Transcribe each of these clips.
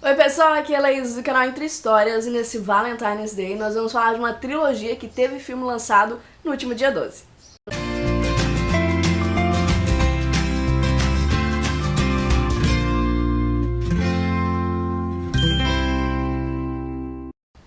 Oi pessoal, aqui é a Laís do canal Entre Histórias e nesse Valentine's Day nós vamos falar de uma trilogia que teve filme lançado no último dia 12.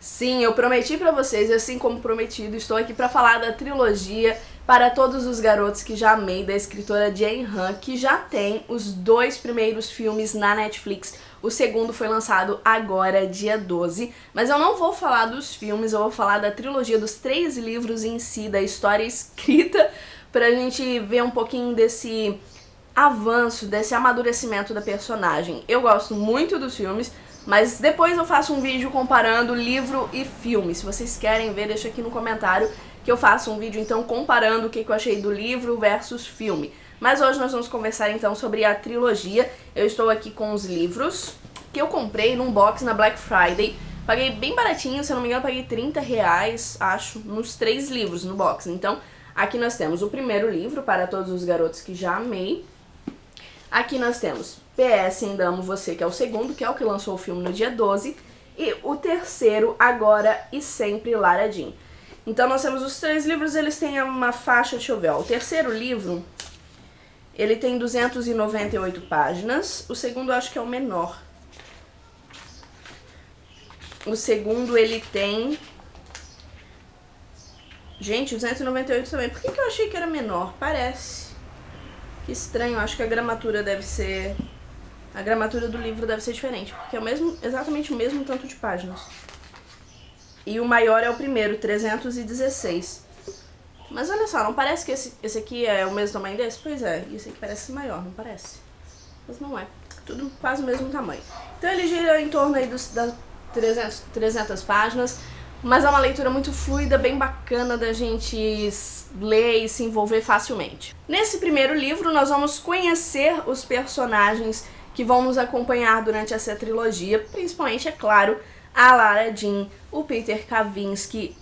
Sim, eu prometi pra vocês, assim como prometido, estou aqui pra falar da trilogia Para Todos os Garotos que Já Amei, da escritora Jane Han, que já tem os 2 primeiros filmes na Netflix. O segundo foi lançado agora, dia 12, mas eu não vou falar dos filmes, eu vou falar da trilogia, dos 3 livros em si, da história escrita, pra gente ver um pouquinho desse avanço, desse amadurecimento da personagem. Eu gosto muito dos filmes, mas depois eu faço um vídeo comparando livro e filme. Se vocês querem ver, deixa aqui no comentário que eu faço um vídeo então comparando o que eu achei do livro versus filme. Mas hoje nós vamos conversar então sobre a trilogia. Eu estou aqui com os livros que eu comprei num box na Black Friday. Paguei bem baratinho, se eu não me engano paguei R$30, acho, nos 3 livros no box. Então aqui nós temos o primeiro livro, Para Todos os Garotos que Já Amei. Aqui nós temos PS Ainda Amo Você, que é o segundo, que é o que lançou o filme no dia 12. E o terceiro, Agora e Sempre, Lara Jean. Então nós temos os 3 livros, eles têm uma faixa, deixa eu ver, ó. O terceiro livro, ele tem 298 páginas. O segundo eu acho que é o menor. O segundo ele tem... Gente, 298 também. Por que eu achei que era menor? Parece. Que estranho, acho que a gramatura deve ser... A gramatura do livro deve ser diferente, porque é exatamente o mesmo tanto de páginas. E o maior é o primeiro, 316. Mas olha só, não parece que esse aqui é o mesmo tamanho desse? Pois é, e esse aqui parece maior, não parece? Mas não é. Tudo quase o mesmo tamanho. Então ele gira em torno aí das 300 páginas. Mas é uma leitura muito fluida, bem bacana da gente ler e se envolver facilmente. Nesse primeiro livro nós vamos conhecer os personagens que vão nos acompanhar durante essa trilogia, principalmente, é claro, a Lara Jean, o Peter Kavinsky,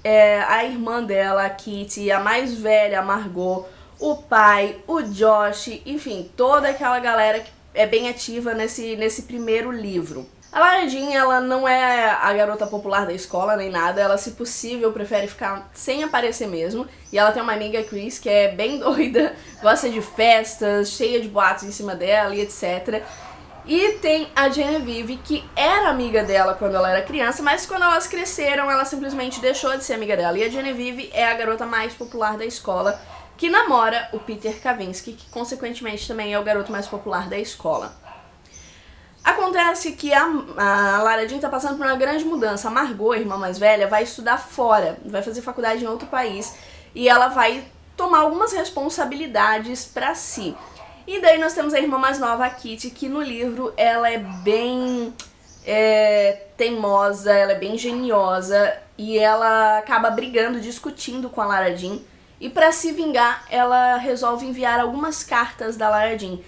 a irmã dela, a Kitty, a mais velha, a Margot, o pai, o Josh, enfim, toda aquela galera que é bem ativa nesse primeiro livro. A Lara Jean, ela não é a garota popular da escola nem nada, ela, se possível, prefere ficar sem aparecer mesmo. E ela tem uma amiga, Chris, que é bem doida, gosta de festas, cheia de boatos em cima dela e etc. E tem a Genevieve, que era amiga dela quando ela era criança, mas quando elas cresceram, ela simplesmente deixou de ser amiga dela. E a Genevieve é a garota mais popular da escola, que namora o Peter Kavinsky, que consequentemente também é o garoto mais popular da escola. Acontece que a Lara Jean tá passando por uma grande mudança. A Margot, a irmã mais velha, vai estudar fora, vai fazer faculdade em outro país e ela vai tomar algumas responsabilidades pra si. E daí nós temos a irmã mais nova, a Kitty, que no livro ela é bem teimosa, ela é bem geniosa e ela acaba brigando, discutindo com a Lara Jean. E pra se vingar, ela resolve enviar algumas cartas da Lara Jean.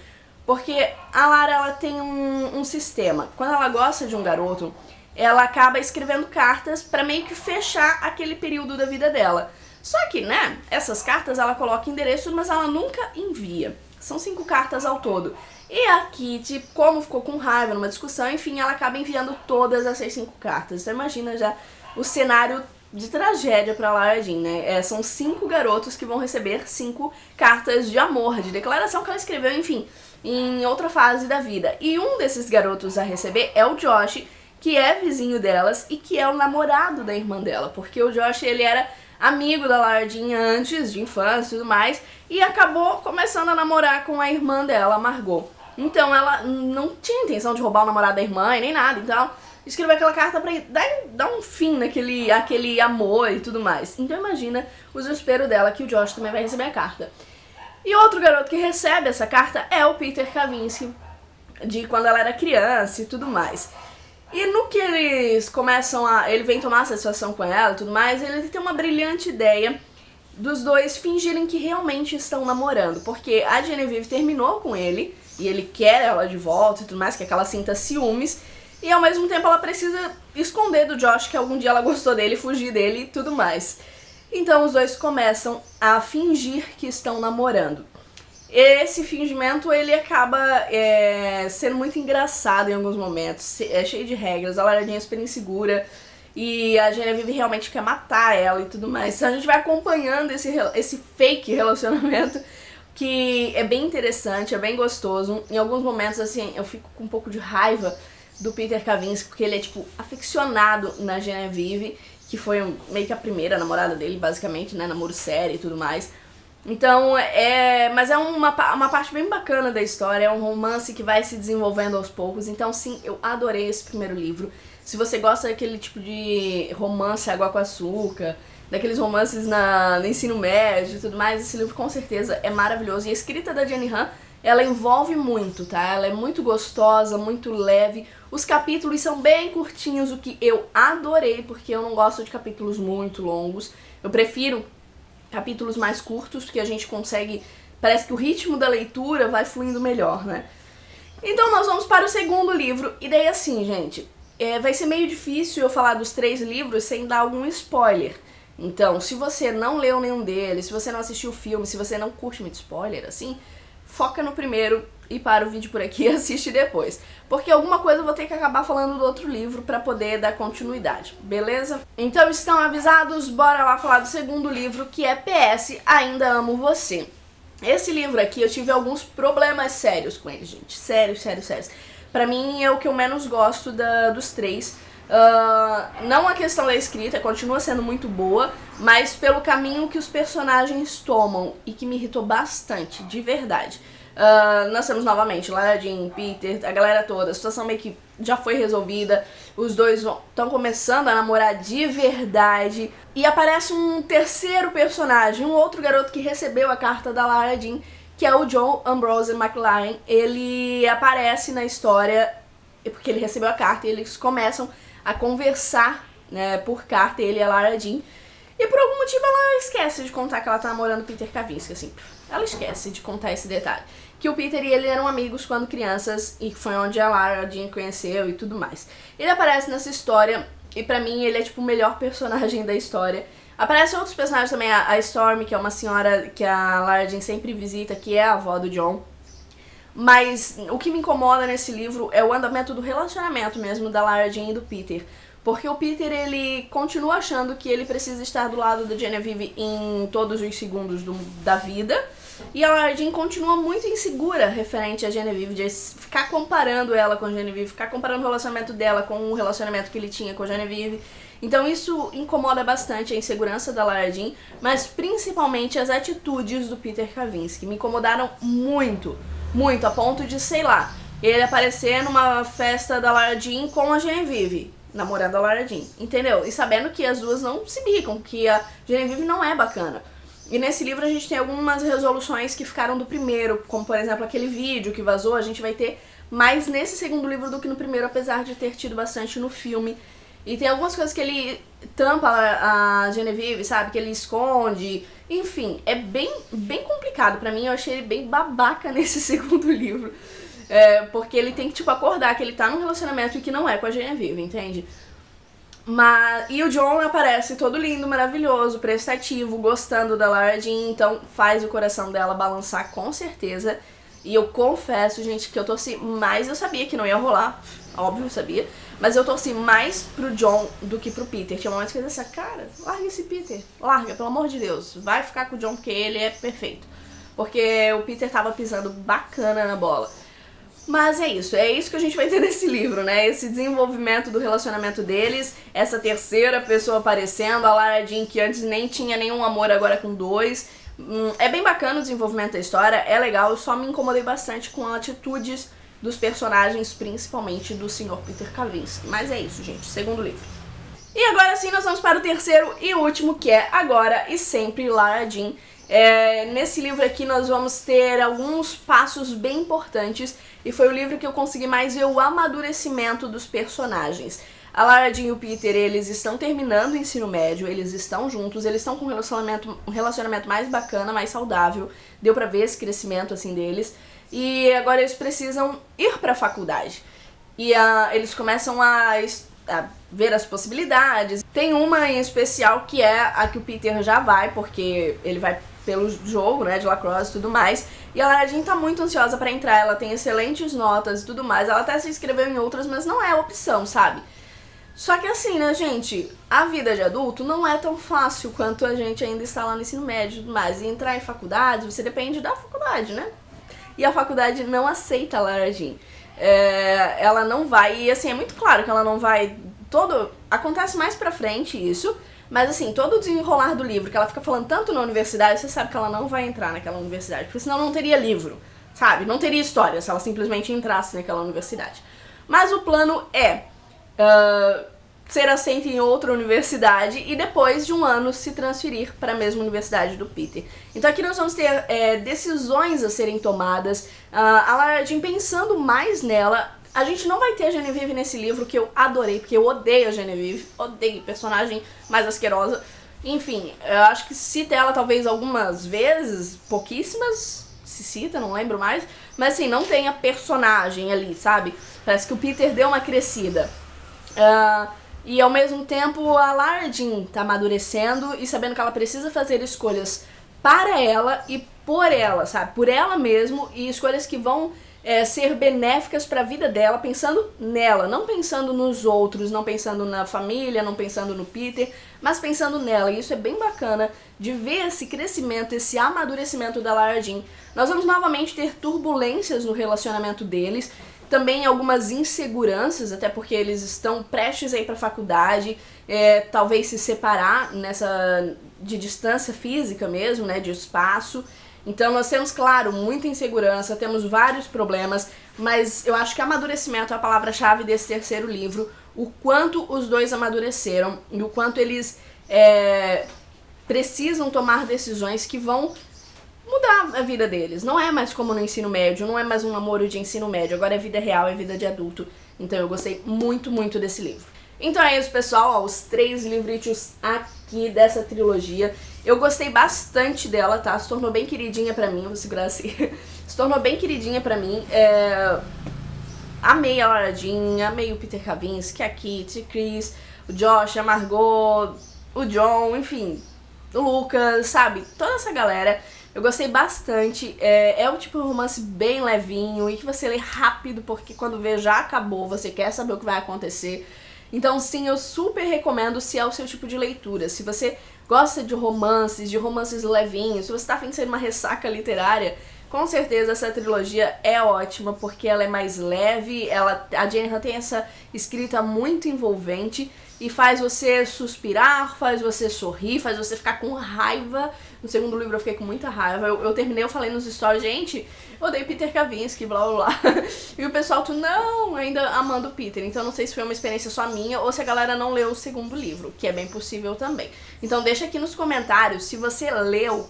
Porque a Lara, ela tem um sistema. Quando ela gosta de um garoto, ela acaba escrevendo cartas pra meio que fechar aquele período da vida dela. Só que, né, essas cartas ela coloca endereço, mas ela nunca envia. São 5 cartas ao todo. E a Kitty, como ficou com raiva numa discussão, enfim, ela acaba enviando todas essas 5 cartas. Então imagina já o cenário de tragédia pra Lara Jean, né? São 5 garotos que vão receber 5 cartas de amor, de declaração que ela escreveu, enfim, em outra fase da vida. E um desses garotos a receber é o Josh, que é vizinho delas e que é o namorado da irmã dela, porque o Josh, ele era amigo da Lara Jean antes, de infância e tudo mais, e acabou começando a namorar com a irmã dela, a Margot. Então ela não tinha intenção de roubar o namorado da irmã e nem nada, então escreveu aquela carta pra dar um fim naquele amor e tudo mais. Então imagina o desespero dela, que o Josh também vai receber a carta. E outro garoto que recebe essa carta é o Peter Kavinsky, de quando ela era criança e tudo mais. E no que eles começam ele vem tomar satisfação com ela e tudo mais, ele tem uma brilhante ideia dos dois fingirem que realmente estão namorando. Porque a Genevieve terminou com ele, e ele quer ela de volta e tudo mais, quer que ela sinta ciúmes. E ao mesmo tempo ela precisa esconder do Josh que algum dia ela gostou dele, fugir dele e tudo mais. Então os dois começam a fingir que estão namorando. esse fingimento, ele acaba sendo muito engraçado em alguns momentos, é cheio de regras, a Lara Jean é super insegura, e a Genevieve realmente quer matar ela e tudo mais. Então a gente vai acompanhando esse fake relacionamento, que é bem interessante, é bem gostoso. Em alguns momentos, assim, eu fico com um pouco de raiva do Peter Kavinsky, porque ele é, tipo, aficionado na Genevieve, que foi meio que a primeira namorada dele, basicamente, né, namoro sério e tudo mais. Então, mas é uma parte bem bacana da história, é um romance que vai se desenvolvendo aos poucos. Então, sim, eu adorei esse primeiro livro. Se você gosta daquele tipo de romance água com açúcar, daqueles romances no ensino médio e tudo mais, esse livro com certeza é maravilhoso. E a escrita da Jenny Han, ela envolve muito, tá? Ela é muito gostosa, muito leve. Os capítulos são bem curtinhos, o que eu adorei, porque eu não gosto de capítulos muito longos. Eu prefiro capítulos mais curtos, porque a gente consegue... Parece que o ritmo da leitura vai fluindo melhor, né? Então nós vamos para o segundo livro. E daí assim, gente, vai ser meio difícil eu falar dos 3 livros sem dar algum spoiler. Então, se você não leu nenhum deles, se você não assistiu o filme, se você não curte muito spoiler, assim, foca no primeiro e para o vídeo por aqui e assiste depois. Porque alguma coisa eu vou ter que acabar falando do outro livro pra poder dar continuidade, beleza? Então estão avisados, bora lá falar do segundo livro, que é PS, Ainda Amo Você. Esse livro aqui eu tive alguns problemas sérios com ele, gente. Sérios. Pra mim é o que eu menos gosto dos 3. Não a questão da escrita, continua sendo muito boa, mas pelo caminho que os personagens tomam e que me irritou bastante, de verdade. Nós temos novamente Lara Jean, Peter, a galera toda, a situação meio que já foi resolvida, os dois estão começando a namorar de verdade, e aparece um terceiro personagem, um outro garoto que recebeu a carta da Lara Jean, que é o John Ambrose McLaren. Ele aparece na história porque ele recebeu a carta e eles começam a conversar, né, por carta, ele e a Lara Jean. E por algum motivo ela esquece de contar que ela tá namorando o Peter Kavinsky, assim. Ela esquece de contar esse detalhe. Que o Peter e ele eram amigos quando crianças e foi onde a Lara Jean conheceu e tudo mais. Ele aparece nessa história e pra mim ele é tipo o melhor personagem da história. Aparecem outros personagens também, a Stormy, que é uma senhora que a Lara Jean sempre visita, que é a avó do John. Mas o que me incomoda nesse livro é o andamento do relacionamento mesmo da Lara Jean e do Peter. Porque o Peter, ele continua achando que ele precisa estar do lado da Genevieve em todos os segundos da vida. E a Lara Jean continua muito insegura referente a Genevieve, de ficar comparando ela com a Genevieve, ficar comparando o relacionamento dela com o relacionamento que ele tinha com a Genevieve. Então isso incomoda bastante a insegurança da Lara Jean, mas principalmente as atitudes do Peter Kavinsky. Me incomodaram muito, a ponto de, sei lá, ele aparecer numa festa da Lara Jean com a Genevieve, namorando a Lara Jean, entendeu? E sabendo que as duas não se bicam, que a Genevieve não é bacana. E nesse livro a gente tem algumas resoluções que ficaram do primeiro, como por exemplo aquele vídeo que vazou, a gente vai ter mais nesse segundo livro do que no primeiro, apesar de ter tido bastante no filme. E tem algumas coisas que ele tampa a Genevieve, sabe, que ele esconde, enfim, é bem complicado pra mim. Eu achei ele bem babaca nesse segundo livro, porque ele tem que tipo acordar que ele tá num relacionamento e que não é com a Genevieve, entende? E o John aparece todo lindo, maravilhoso, prestativo, gostando da Lara Jean, então faz o coração dela balançar com certeza. E eu confesso, gente, que eu torci mais, eu sabia que não ia rolar, óbvio, eu sabia, mas eu torci mais pro John do que pro Peter. Tinha momentos que eu disse, cara, larga esse Peter, larga, pelo amor de Deus, vai ficar com o John porque ele é perfeito. Porque o Peter tava pisando bacana na bola. Mas é isso que a gente vai ter nesse livro, né? Esse desenvolvimento do relacionamento deles, essa terceira pessoa aparecendo, a Lara Jean, que antes nem tinha nenhum amor, agora com 2. É bem bacana o desenvolvimento da história, é legal, eu só me incomodei bastante com as atitudes dos personagens, principalmente do Sr. Peter Kavinsky. Mas é isso, gente, segundo livro. E agora sim nós vamos para o terceiro e último, que é Agora e Sempre, Lara Jean. Nesse livro aqui nós vamos ter alguns passos bem importantes e foi o livro que eu consegui mais ver o amadurecimento dos personagens. A Lara Jean e o Peter, eles estão terminando o ensino médio, eles estão juntos, eles estão com um relacionamento mais bacana, mais saudável, deu pra ver esse crescimento assim deles, e agora eles precisam ir pra faculdade. E eles começam a ver as possibilidades. Tem uma em especial que é a que o Peter já vai, porque ele vai pelo jogo, né, de lacrosse e tudo mais. E a Lara Jean tá muito ansiosa pra entrar, ela tem excelentes notas e tudo mais. Ela até se inscreveu em outras, mas não é opção, sabe? Só que assim, né, gente, a vida de adulto não é tão fácil quanto a gente ainda está lá no ensino médio e tudo mais. E entrar em faculdade, você depende da faculdade, né? E a faculdade não aceita a Lara Jean. Ela não vai, e assim, é muito claro que ela não vai... Acontece mais pra frente isso, mas assim, todo o desenrolar do livro, que ela fica falando tanto na universidade, você sabe que ela não vai entrar naquela universidade, porque senão não teria livro, sabe? Não teria história se ela simplesmente entrasse naquela universidade. Mas o plano é ser aceita em outra universidade e depois de um ano se transferir para a mesma universidade do Peter. Então aqui nós vamos ter decisões a serem tomadas, a Lara Jean pensando mais nela. A gente não vai ter a Genevieve nesse livro, que eu adorei, porque eu odeio a Genevieve, odeio, personagem mais asquerosa. Enfim, eu acho que cita ela talvez algumas vezes, pouquíssimas, se cita, não lembro mais, mas assim, não tem a personagem ali, sabe? Parece que o Peter deu uma crescida. E ao mesmo tempo a Lara Jean tá amadurecendo e sabendo que ela precisa fazer escolhas para ela e por ela, sabe? Por ela mesmo, e escolhas que vão ser benéficas para a vida dela, pensando nela, não pensando nos outros, não pensando na família, não pensando no Peter, mas pensando nela. E isso é bem bacana de ver esse crescimento, esse amadurecimento da Lara Jean. Nós vamos novamente ter turbulências no relacionamento deles, também algumas inseguranças, até porque eles estão prestes a ir para a faculdade, talvez se separar de distância física mesmo, né, de espaço. Então nós temos, claro, muita insegurança, temos vários problemas, mas eu acho que amadurecimento é a palavra-chave desse terceiro livro, o quanto os dois amadureceram e o quanto eles precisam tomar decisões que vão mudar a vida deles. Não é mais como no ensino médio, não é mais um namoro de ensino médio, agora é vida real, é vida de adulto. Então eu gostei muito, muito desse livro. Então é isso, pessoal, os 3 livritos aqui dessa trilogia. Eu gostei bastante dela, tá? Se tornou bem queridinha pra mim, vou segurar assim. Se tornou bem queridinha pra mim. Amei a Lara Jean, amei o Peter Kavinsky, a Kitty, Chris, o Josh, a Margot, o John, enfim, o Lucas, sabe? Toda essa galera. Eu gostei bastante, é o tipo de romance bem levinho e que você lê rápido, porque quando vê já acabou, você quer saber o que vai acontecer. Então sim, eu super recomendo se é o seu tipo de leitura. Se você gosta de romances levinhos, se você tá afim de ser uma ressaca literária, com certeza essa trilogia é ótima, porque ela é mais leve, a Jane tem essa escrita muito envolvente e faz você suspirar, faz você sorrir, faz você ficar com raiva. No segundo livro eu fiquei com muita raiva, eu terminei, eu falei nos stories, gente, eu odeio Peter Kavinsky, blá blá blá. E o pessoal, não, ainda amando o Peter. Então não sei se foi uma experiência só minha ou se a galera não leu o segundo livro, que é bem possível também. Então deixa aqui nos comentários se você leu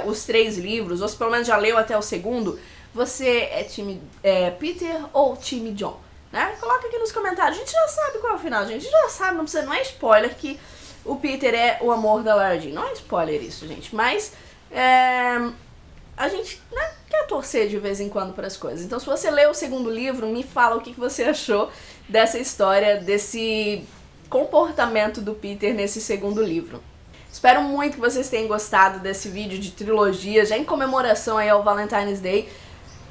os 3 livros, ou se pelo menos já leu até o segundo, você é time Peter ou time John, né? Coloca aqui nos comentários, a gente já sabe qual é o final, gente, já sabe, não é spoiler que o Peter é o amor da Lara Jean. Não é spoiler isso, gente, mas a gente, né, quer torcer de vez em quando para as coisas. Então se você leu o segundo livro, me fala o que você achou dessa história, desse comportamento do Peter nesse segundo livro. Espero muito que vocês tenham gostado desse vídeo de trilogia, já em comemoração aí ao Valentine's Day.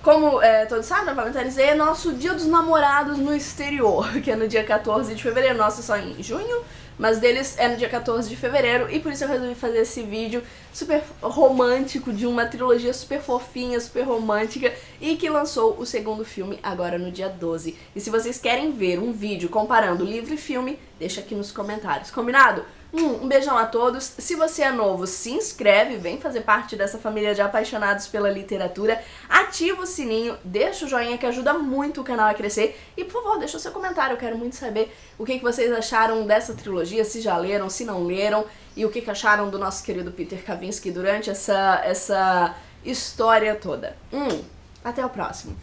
Como todos sabem, o Valentine's Day é nosso dia dos namorados no exterior, que é no dia 14 de fevereiro, nosso é só em junho, mas deles é no dia 14 de fevereiro, e por isso eu resolvi fazer esse vídeo super romântico, de uma trilogia super fofinha, super romântica, e que lançou o segundo filme agora no dia 12. E se vocês querem ver um vídeo comparando livro e filme, deixa aqui nos comentários, combinado? Um beijão a todos. Se você é novo, se inscreve, vem fazer parte dessa família de apaixonados pela literatura, ativa o sininho, deixa o joinha que ajuda muito o canal a crescer e, por favor, deixa o seu comentário, eu quero muito saber o que vocês acharam dessa trilogia, se já leram, se não leram, e o que acharam do nosso querido Peter Kavinsky durante essa história toda. Até o próximo.